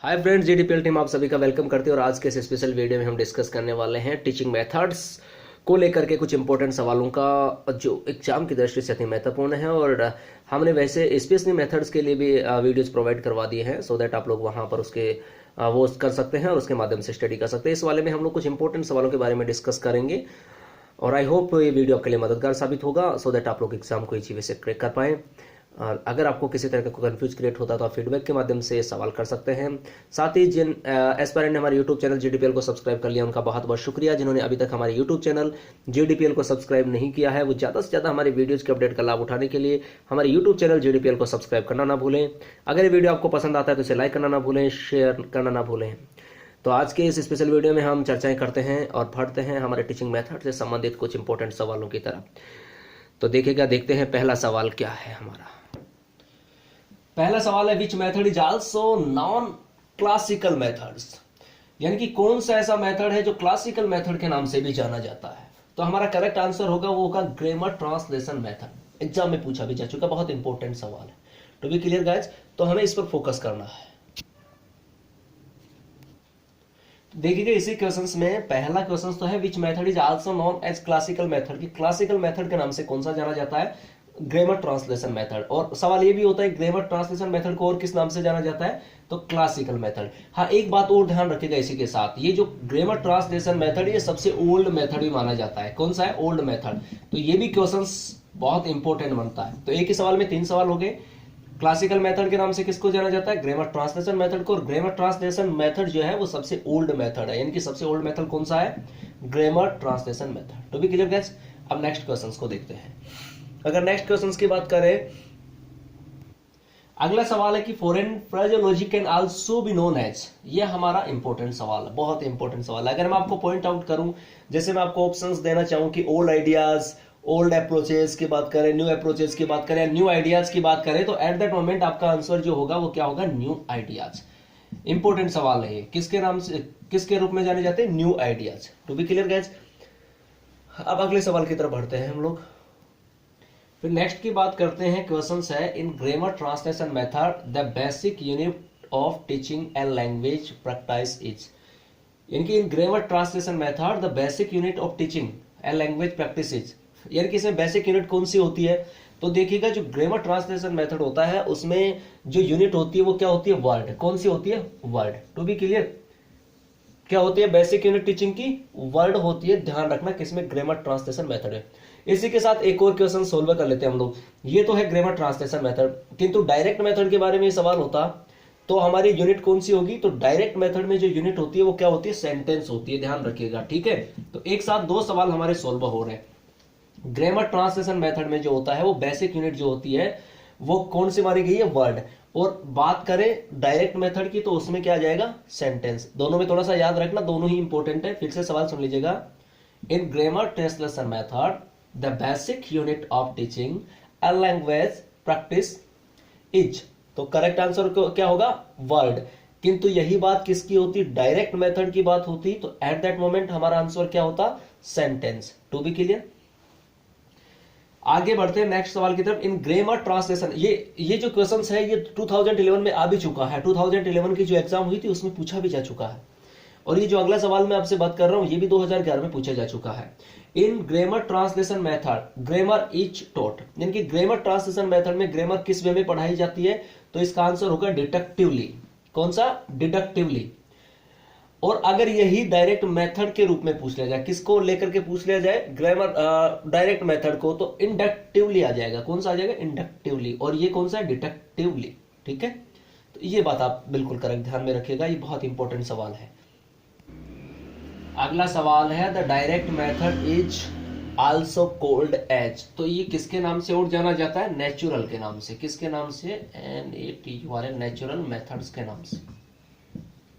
Hi friends, जीडीपीएल team आप सभी का वेलकम करती है और आज के इस स्पेशल वीडियो में हम डिस्कस करने वाले हैं टीचिंग मेथड्स को लेकर के कुछ इंपॉर्टेंट सवालों का जो एग्जाम की दृष्टि से अति महत्वपूर्ण है। और हमने वैसे स्पेशली मेथड्स के लिए भी वीडियोस प्रोवाइड करवा दिए हैं सो दैट आप लोग वहां पर उसके वो कर सकते हैं और उसके माध्यम से स्टडी कर सकते हैं। इस वाले में हम लोग कुछ इंपॉर्टेंट सवालों के बारे में डिस्कस करेंगे और आई होप ये वीडियो आपके लिए मददगार साबित होगा सो दैट आप लोग एग्जाम को इसी वे से क्रैक कर पाएँ। अगर आपको किसी तरह का कोई कंफ्यूज क्रिएट होता है तो आप फीडबैक के माध्यम से सवाल कर सकते हैं। साथ ही जिन एस्पायरेंट ने हमारे यूट्यूब चैनल जीडीपीएल को सब्सक्राइब कर लिया उनका बहुत बहुत शुक्रिया। जिन्होंने अभी तक हमारे यूट्यूब चैनल जीडीपीएल को सब्सक्राइब नहीं किया है वो ज़्यादा से ज़्यादा हमारे वीडियोज़ के अपडेट का लाभ उठाने के लिए हमारे यूट्यूब चैनल जीडीपीएल को सब्सक्राइब करना ना भूलें। अगर ये वीडियो आपको पसंद आता है तो इसे लाइक करना ना भूलें, शेयर करना ना भूलें। तो आज के इस स्पेशल वीडियो में हम चर्चाएं करते हैं और पढ़ते हैं हमारे टीचिंग मेथड से संबंधित कुछ इंपॉर्टेंट सवालों की तरफ। तो देखते हैं पहला सवाल क्या है हमारा। पहला सवाल है which method is also known classical methods, यानी कि कौन सा ऐसा मेथड है जो क्लासिकल मेथड के नाम से भी जाना जाता है। तो हमारा करेक्ट आंसर होगा वो होगा ग्रामर ट्रांसलेशन मेथड। एग्जाम में पूछा भी जा चुका, बहुत इंपॉर्टेंट सवाल है। टू बी क्लियर गाइस, तो हमें इस पर फोकस करना है। देखिएगा इसी क्वेश्चंस में पहला क्वेश्चन तो है which method is also known as classical method, कि क्लासिकल मेथड के नाम से कौन सा जाना जाता है, ग्रामर ट्रांसलेशन मेथड। और सवाल ये भी होता है ग्रामर ट्रांसलेशन मेथड को और किस नाम से जाना जाता है, तो क्लासिकल मेथड। हाँ, एक बात और ध्यान रखिएगा इसी के साथ, ये जो ग्रामर ट्रांसलेशन मेथड ये सबसे ओल्ड मेथड भी माना जाता है। कौन सा है, ओल्ड मेथड। तो ये भी क्वेश्चंस बहुत इंपॉर्टेंट बनता है। तो एक ही सवाल में 3 सवाल हो गए। क्लासिकल मेथड के नाम से किसको जाना जाता है, ग्रामर ट्रांसलेशन मेथड को। और ग्रामर ट्रांसलेशन मेथड जो है वो सबसे ओल्ड मेथड है, यानी कि सबसे ओल्ड मेथड कौन सा है, ग्रामर ट्रांसलेशन मेथड। तो भी क्लियर गाइस। अब नेक्स्ट क्वेश्चंस को देखते हैं। अगर नेक्स्ट क्वेश्चंस की बात करें, अगला सवाल है कि foreign phraseology can also be known as. ये हमारा इंपॉर्टेंट सवाल है, बहुत इंपॉर्टेंट सवाल है। अगर मैं आपको पॉइंट आउट करूं, जैसे मैं आपको ऑप्शंस देना चाहूं कि ओल्ड आइडियाज, ओल्ड अप्रोचेस की बात करें, न्यू अप्रोचेस की बात करें, न्यू आइडियाज की बात करें, तो एट दैट मोमेंट आपका आंसर जो होगा वो क्या होगा, न्यू आइडियाज। इंपॉर्टेंट सवाल है ये, किसके नाम से, किसके रूप में जाने जाते हैं, new ideas. To be clear guys. अब अगले सवाल की तरफ बढ़ते हैं हम लोग। फिर नेक्स्ट की बात करते हैं। क्वेश्चन है इन grammar translation method the basic unit of teaching and language practice is, यानी कि इन grammar translation method the basic unit of teaching and language practice is, यानी कि इसमें बेसिक यूनिट कौन सी होती है। तो देखिएगा जो ग्रामर ट्रांसलेशन मेथड होता है उसमें जो यूनिट होती है वो क्या होती है, वर्ड। कौन सी होती है, वर्ड। टू बी क्लियर, क्या होती है बेसिक यूनिट टीचिंग की, वर्ड होती है। ध्यान रखना किसमें, ग्रामर ट्रांसलेशन मेथड है। इसी के साथ एक और क्वेश्चन सोल्व कर लेते हैं हम लोग। ये तो है ग्रामर ट्रांसलेशन मेथड, किंतु डायरेक्ट मेथड के बारे में सवाल होता तो हमारी यूनिट कौन सी होगी, तो डायरेक्ट मेथड में जो यूनिट होती है वो क्या होती है, सेंटेंस होती है। ध्यान रखिएगा, ठीक है। तो एक साथ 2 सवाल हमारे सोल्व हो रहे हैं। ग्रामर ट्रांसलेशन मेथड में जो होता है वो बेसिक यूनिट जो होती है वो कौन सी मारी गई है, वर्ड। और बात करें डायरेक्ट मेथड की तो उसमें क्या आ जाएगा, सेंटेंस। दोनों में थोड़ा सा याद रखना, दोनों ही इंपॉर्टेंट है। फिर से सवाल सुन लीजिएगा। इन grammar translation method the basic unit of teaching and language practice is, तो करेक्ट आंसर क्या होगा, वर्ड। किंतु यही बात किसकी होती, डायरेक्ट मेथड की बात होती, तो एट दैट मोमेंट हमारा आंसर क्या होता, सेंटेंस। To be clear. आगे बढ़ते हैं नेक्स्ट सवाल की तरफ। इन ग्रामर ट्रांसलेशन, ये जो क्वेश्चन है ये 2011 में आ भी चुका है। 2011 की जो एग्जाम हुई थी उसमें पूछा भी जा चुका है। और ये जो अगला सवाल मैं आपसे बात कर रहा हूं ये भी 2011 में पूछा जा चुका है। इन grammar translation method grammar is taught, यानी कि ग्रामर ट्रांसलेशन मेथड में ग्रामर किस वे में पढ़ाई जाती है, तो इसका आंसर होगा डिडक्टिवली। कौन सा, डिडक्टिवली। और अगर यही डायरेक्ट मेथड के रूप में पूछ लिया जाए, किसको लेकर के पूछ लिया जाए, ग्रामर डायरेक्ट मेथड को, तो इंडक्टिवली आ जाएगा। कौन सा आ जाएगा, इंडक्टिवली। और ये कौन सा है, डिडक्टिवली। ठीक है, तो ये बात आप बिल्कुल करेक्ट ध्यान में रखिएगा, ये बहुत इंपॉर्टेंट सवाल है। अगला सवाल है the direct method is also called as, तो ये किसके नाम से और जाना जाता है, नेचुरल के नाम से। किसके नाम से, NATURL, नेचुरल मेथड्स के नाम से।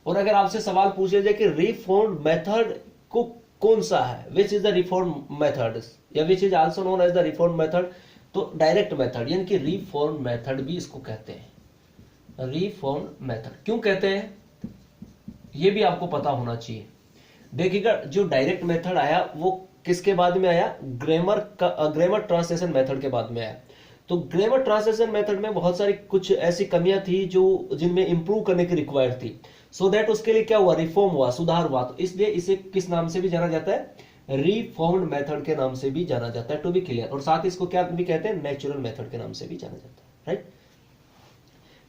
और अगर आपसे सवाल पूछा जाए कि रिफॉर्म मेथड को कौन सा है, which is the reform method या which is also known as the reform method, तो डायरेक्ट मेथड, यानी कि रिफॉर्म मेथड भी इसको कहते हैं। रिफॉर्म मेथड क्यों कहते हैं ये भी आपको पता होना चाहिए। देखिएगा जो डायरेक्ट मेथड आया वो किसके बाद में आया, ग्रामर ट्रांसलेशन मेथड के बाद में आया। तो ग्रामर ट्रांसलेशन मेथड में बहुत सारी कुछ ऐसी कमियां थी जो जिनमें इंप्रूव करने की रिक्वायर्ड थी, सो दैट उसके लिए क्या हुआ, रिफॉर्म हुआ, सुधार हुआ। तो इसलिए इसे किस नाम से भी जाना जाता है, रिफॉर्म्ड मेथड के नाम से भी जाना जाता है, टू बी क्लियर। और साथ ही इसको क्या भी कहते हैं, नेचुरल मेथड के नाम से भी जाना जाता है, राइट।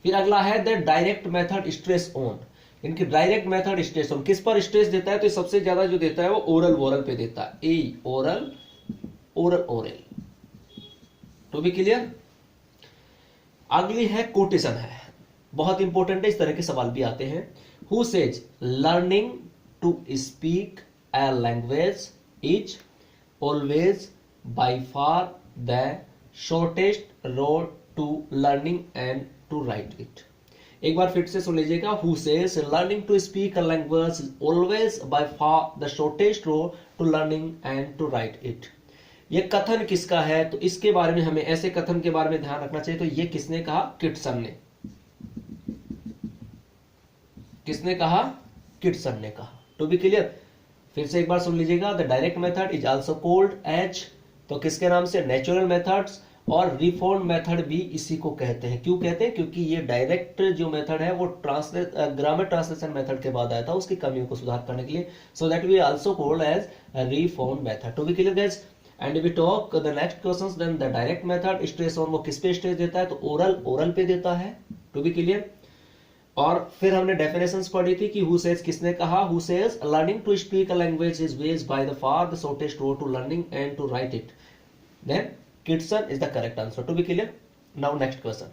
फिर अगला है the direct method stress on, इनकी डायरेक्ट मेथड स्ट्रेस ऑन, किस पर स्ट्रेस देता है, तो सबसे ज्यादा जो देता है वो ओरल वोरल पे देता है, a oral oral oral, to be clear. अगली है कोटेशन है, बहुत इंपॉर्टेंट है, इस तरह के सवाल भी आते हैं। Who says learning to speak a language is always by far the shortest road to learning and to write it. एक बार फिर से सुन लीजिएगा, who says learning to speak a language is always by far the shortest road to learning and to write it. ये कथन किसका है, तो इसके बारे में हमें ऐसे कथन के बारे में ध्यान रखना चाहिए। तो ये किसने कहा, किटसन ने, किसने कहा, किटसन ने कहा, टू बी क्लियर। फिर से एक बार सुन लीजिएगा, the direct method is also called as, तो किसके नाम से, नेचुरल मेथड्स, और रिफॉर्म मेथड भी इसी को कहते हैं। क्यों कहते हैं, क्योंकि ये डायरेक्ट जो मेथड है वो ग्रामर ट्रांसलेशन मेथड के बाद आया था, उसकी कमियों को सुधार करने के लिए, so that we also called as reform method, to be clear guys. And we talk the next questions, then the direct method stress on, वो किस पे स्ट्रेस देता है, तो ओरल ओरल पे देता है, टू बी क्लियर। और फिर हमने डेफिनेशंस पढ़ी थी कि हु सेज किसने कहा, who says learning to speak a language is ways by the far the shortest road to learning and to write it, then Kitson is the correct answer, to be clear. Now next question,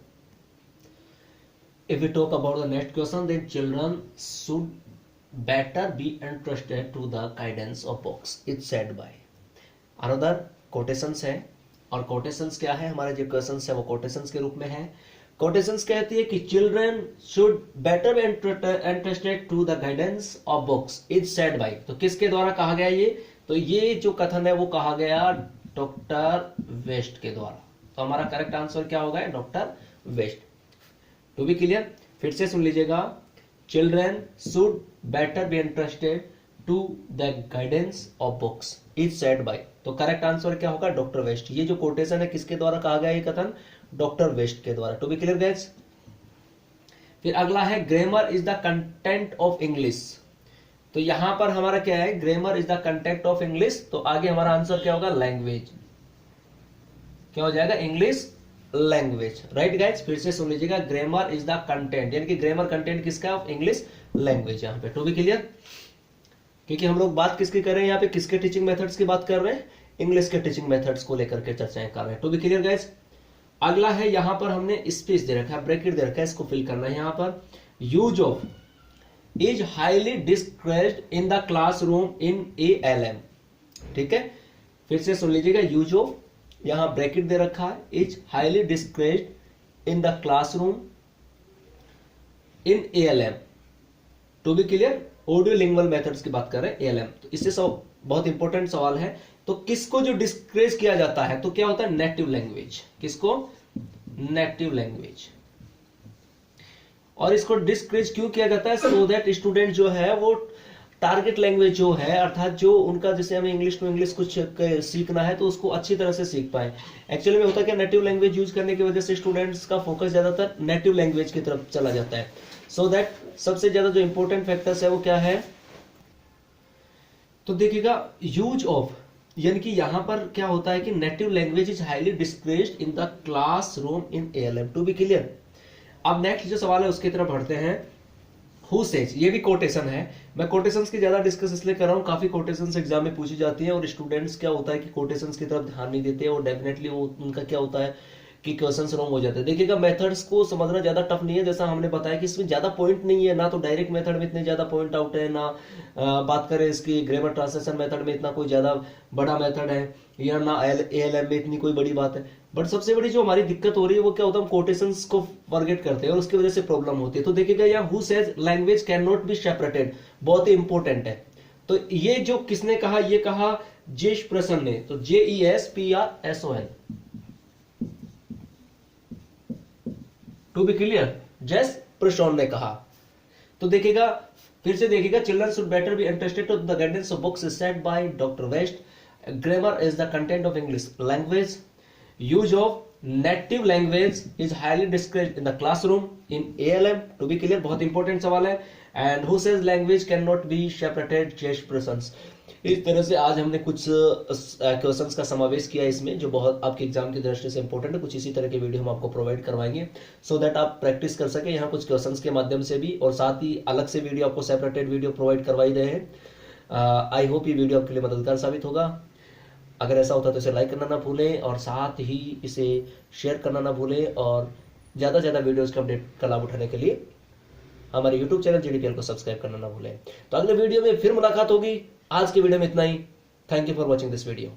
if we talk about the next question, then children should better be interested to the guidance of books is said by, another quotations है। और quotations क्या है, हमारे जो questions है वो quotations के रूप में है। कोटेशंस कहती है कि children should better be interested to the guidance of books is said by, तो किसके द्वारा कहा गया ये, तो ये जो कथन है वो कहा गया डॉक्टर वेस्ट के द्वारा। तो हमारा करेक्ट आंसर क्या होगा, doctor West, to be clear. फिर से सुन लीजिएगा, children should better be interested to the guidance of books is said by, तो करेक्ट आंसर क्या होगा, डॉक्टर वेस्ट। ये जो कोटेशन है किसके द्वारा कहा गया ये कथन, डॉक्टर वेस्ट के द्वारा, टू बी क्लियर गाइस। फिर अगला है grammar is the content of English, तो यहां पर हमारा क्या है, grammar is the content of English, तो आगे हमारा आंसर क्या होगा, लैंग्वेज, क्या हो जाएगा, इंग्लिश लैंग्वेज, राइट गाइस। फिर से सुन लीजिएगा, ग्रामर इज द कंटेंट, यानी कि ग्रामर कंटेंट किसका है, ऑफ इंग्लिश लैंग्वेज, यहां पे, टू बी क्लियर। क्योंकि हम लोग बात किसकी कर रहे हैं यहाँ पे, किसके टीचिंग मेथड्स की बात कर रहे हैं, इंग्लिश के टीचिंग मेथड्स को लेकर के चर्चाएं कर रहे हैं, टू बी क्लियर गाइस। अगला है, यहां पर हमने स्पेस दे रखा है, ब्रैकेट दे रखा है, इसको फिल करना है। यहां पर use of is highly discouraged in the classroom in ALM, ठीक है। फिर से सुन लीजिएगा, यूज ऑफ, यहां ब्रैकेट दे रखा है, is highly discouraged in the classroom in ALM, to be clear. Audio lingual methods की बात कर रहे हैं, ALM, तो इससे सब बहुत इंपॉर्टेंट सवाल है। तो किसको जो डिस्करेज किया जाता है, तो क्या होता है, नेटिव लैंग्वेज, किसको, नेटिव लैंग्वेज। और इसको डिस्करेज क्यों किया जाता है, सो दैट स्टूडेंट जो है वो टारगेट लैंग्वेज जो है, अर्थात जो उनका, जैसे हमें इंग्लिश टू इंग्लिश कुछ सीखना है तो उसको अच्छी तरह से सीख पाए। एक्चुअली में होता क्या, नेटिव लैंग्वेज यूज करने की वजह से स्टूडेंट्स का फोकस ज्यादातर नेटिव लैंग्वेज की तरफ चला जाता है, सो दैट सबसे ज्यादा जो इंपॉर्टेंट फैक्टर्स है वो क्या है, तो देखिएगा यूज ऑफ, यानी कि यहां पर क्या होता है कि native language is highly discouraged in the classroom in ALM, to be clear. अब नेक्स्ट जो सवाल है उसकी तरफ बढ़ते हैं। हु सेज, ये भी कोटेशन है, मैं कोटेशंस की ज्यादा डिस्कस इसलिए कर रहा हूं, काफी कोटेशंस एग्जाम में पूछी जाती है और स्टूडेंट्स क्या होता है कि कोटेशंस की तरफ ध्यान नहीं देते और डेफिनेटली वो उनका क्या होता है कि क्वेश्चंस रॉन्ग हो जाते हैं। देखिएगा, मेथड्स को समझना ज्यादा टफ नहीं है, जैसा हमने बताया कि इसमें ज्यादा पॉइंट नहीं है, ना तो डायरेक्ट मेथड में इतने ज्यादा पॉइंट आउट है, ना बात करें इसकी ग्रामर ट्रांसलेशन मेथड में इतना कोई ज्यादा बड़ा मेथड है, या ना ALM में इतनी कोई बड़ी बात है। बट सबसे बड़ी जो हमारी दिक्कत हो रही है वो क्या होता है, हम कोटेशंस को फॉरगेट करते हैं और उसकी वजह से प्रॉब्लम होती है। तो देखिएगा, यहाँ who says language can not be separated, बहुत ही इंपॉर्टेंट है। तो ये जो किसने कहा, ये कहा जेश प्रसन ने, तो JESPRSON, टू बी क्लियर, जेस प्रसोन ने कहा। तो देखिएगा, फिर से देखिएगा, children should better be interested to the guidance of books is said by doctor West, grammar is the content of English language, use of native language is highly discussed in the classroom in ALM, to be clear, बहुत important सवाल है। And who says language can not be separated chest persons. इस तरह से आज हमने कुछ questions का समावेश किया इसमें, जो बहुत आपके एग्जाम की दृष्टि से इंपॉर्टेंट है। कुछ इसी तरह के वीडियो हम आपको प्रोवाइड करवाएंगे सो दैट आप प्रैक्टिस कर सके यहाँ कुछ क्वेश्चंस के माध्यम से भी, और साथ ही अलग से वीडियो आपको सेपरेटेड वीडियो प्रोवाइड करवाई रहे हैं। आई होप ये वीडियो आपके लिए मददगार साबित होगा। अगर ऐसा होता तो इसे लाइक करना ना भूलें, और साथ ही इसे शेयर करना ना भूलें, और ज़्यादा से ज़्यादा वीडियोज़ के अपडेट का लाभ उठाने के लिए हमारे यूट्यूब चैनल GDPL को सब्सक्राइब करना ना भूलें। तो अगले वीडियो में फिर मुलाकात होगी। आज के वीडियो में इतना ही। Thank you for watching this video.